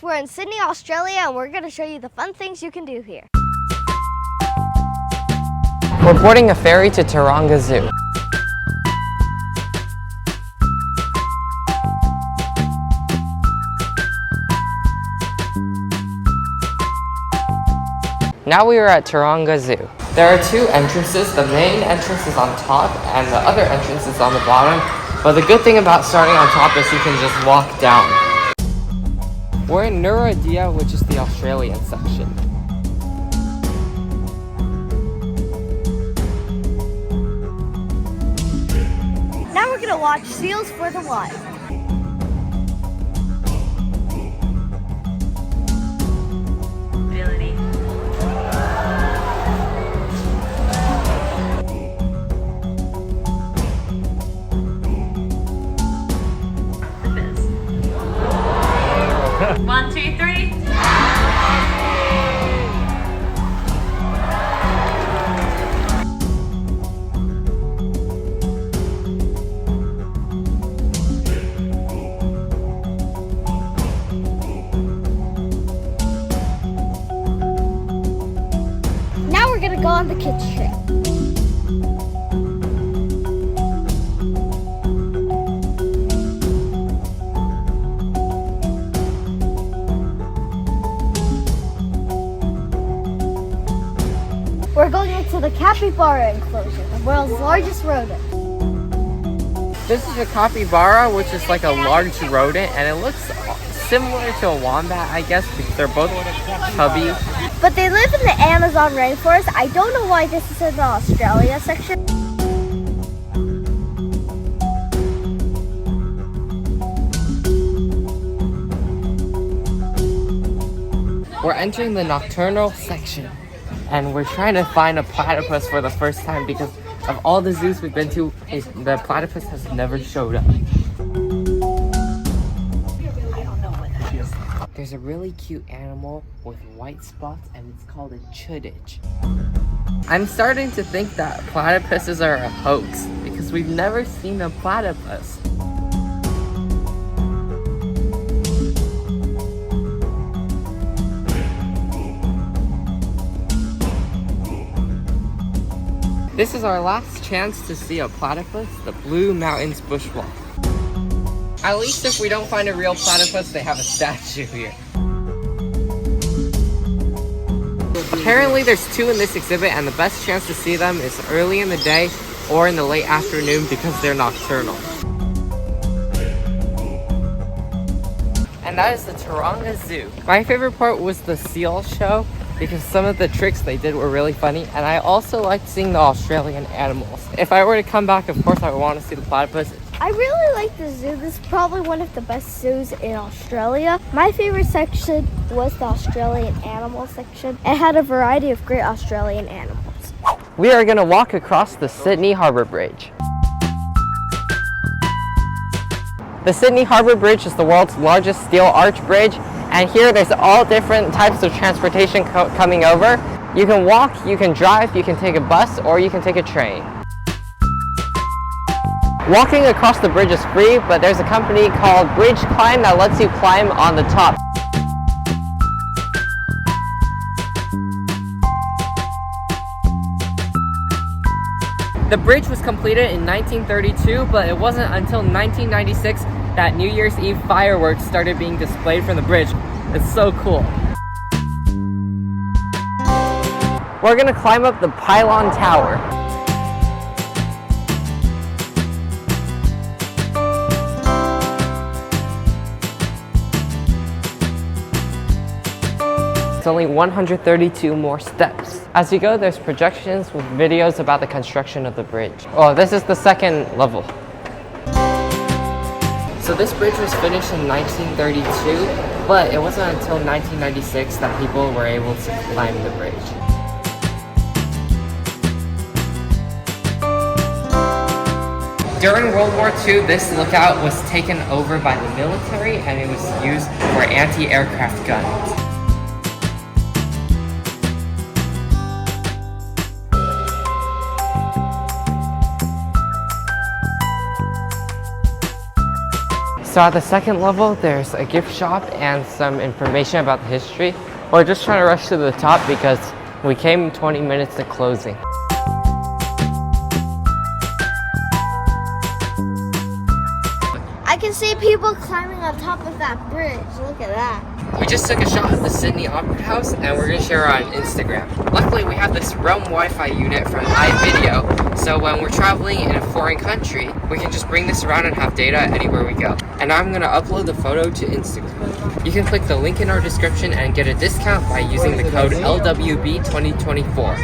We're in Sydney, Australia, and we're going to show you the fun things you can do here. We're boarding a ferry to Taronga Zoo. Now we are at Taronga Zoo. There are two entrances. The main entrance is on top and the other entrance is on the bottom. But the good thing about starting on top is you can just walk down. We're in Nurudia, which is the Australian section. Now we're going to watch seals for the wild. One, two, three. Now we're going to go on the kids trip. We're going into the capybara enclosure, the world's largest rodent. This is a capybara, which is like a large rodent, and it looks similar to a wombat, I guess, because they're both chubby. But they live in the Amazon rainforest. I don't know why this is in the Australia section. We're entering the nocturnal section, and we're trying to find a platypus for the first time because of all the zoos we've been to, the platypus has never showed up. There's a really cute animal with white spots, and it's called a chuditch. I'm starting to think that platypuses are a hoax because we've never seen a platypus. This is our last chance to see a platypus, the Blue Mountains bushwalk. At least if we don't find a real platypus, they have a statue here. Apparently there's two in this exhibit, and the best chance to see them is early in the day or in the late afternoon because they're nocturnal. And that is the Taronga Zoo. My favorite part was the seal show because some of the tricks they did were really funny, and I also liked seeing the Australian animals. If I were to come back, of course I would want to see the platypus. I really like the zoo. This is probably one of the best zoos in Australia. My favorite section was the Australian animal section. It had a variety of great Australian animals. We are going to walk across the Sydney Harbour Bridge. The Sydney Harbour Bridge is the world's largest steel arch bridge, and here there's all different types of transportation coming over. You can walk, you can drive, you can take a bus, or you can take a train. Walking across the bridge is free, but there's a company called BridgeClimb that lets you climb on the top. The bridge was completed in 1932, but it wasn't until 1996 that New Year's Eve fireworks started being displayed from the bridge. It's so cool. We're gonna climb up the Pylon Tower. It's only 132 more steps. As you go, there's projections with videos about the construction of the bridge. Oh, this is the second level. So this bridge was finished in 1932, but it wasn't until 1996 that people were able to climb the bridge. During World War II, this lookout was taken over by the military and it was used for anti-aircraft guns. So at the second level, there's a gift shop and some information about the history. We're just trying to rush to the top because we came 20 minutes to closing. I can see people climbing on top of that bridge. Look at that. We just took a shot of the Sydney Opera House and we're gonna share it on Instagram. Luckily, we have this Roam Wi-Fi unit from iVideo, so when we're traveling in a foreign country, we can just bring this around and have data anywhere we go. And I'm gonna upload the photo to Instagram. You can click the link in our description and get a discount by using the code LWB2024.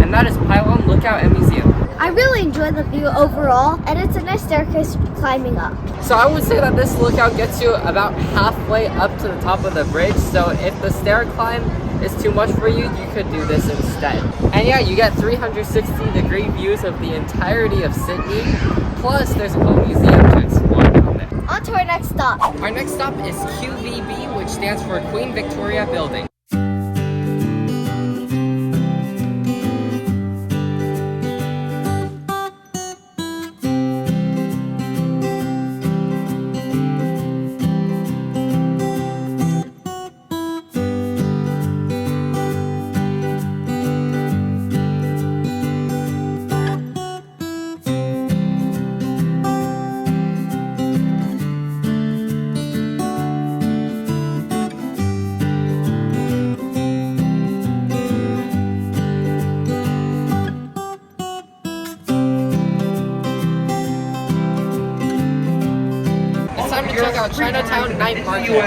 And that is Pylon Lookout and Museum. I really enjoy the view overall, and it's a nice staircase climbing up. So I would say that this lookout gets you about halfway up to the top of the bridge. So if the stair climb is too much for you, you could do this instead. And yeah, you get 360-degree views of the entirety of Sydney. Plus, there's a whole museum to explore down there. On to our next stop. Our next stop is QVB, which stands for Queen Victoria Building. Time to check out Chinatown Night Market.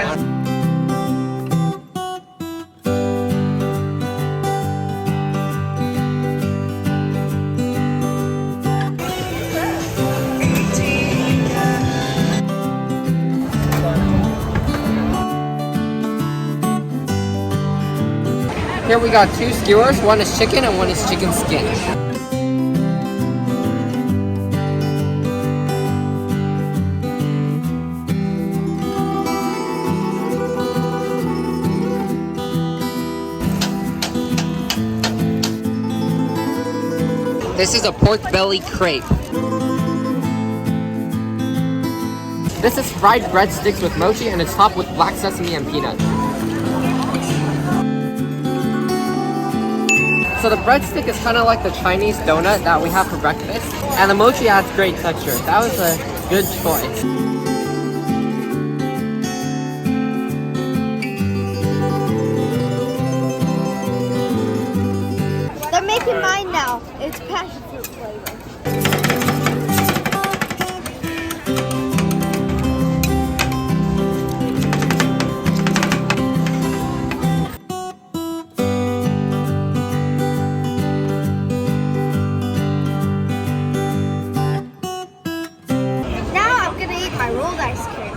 Here we got two skewers, one is chicken and one is chicken skin. This is a pork belly crepe. This is fried breadsticks with mochi and it's topped with black sesame and peanuts. So the breadstick is kind of like the Chinese donut that we have for breakfast. And the mochi adds great texture. That was a good choice. They're making mine now. It's passion fruit flavor. Now I'm gonna eat my rolled ice cream.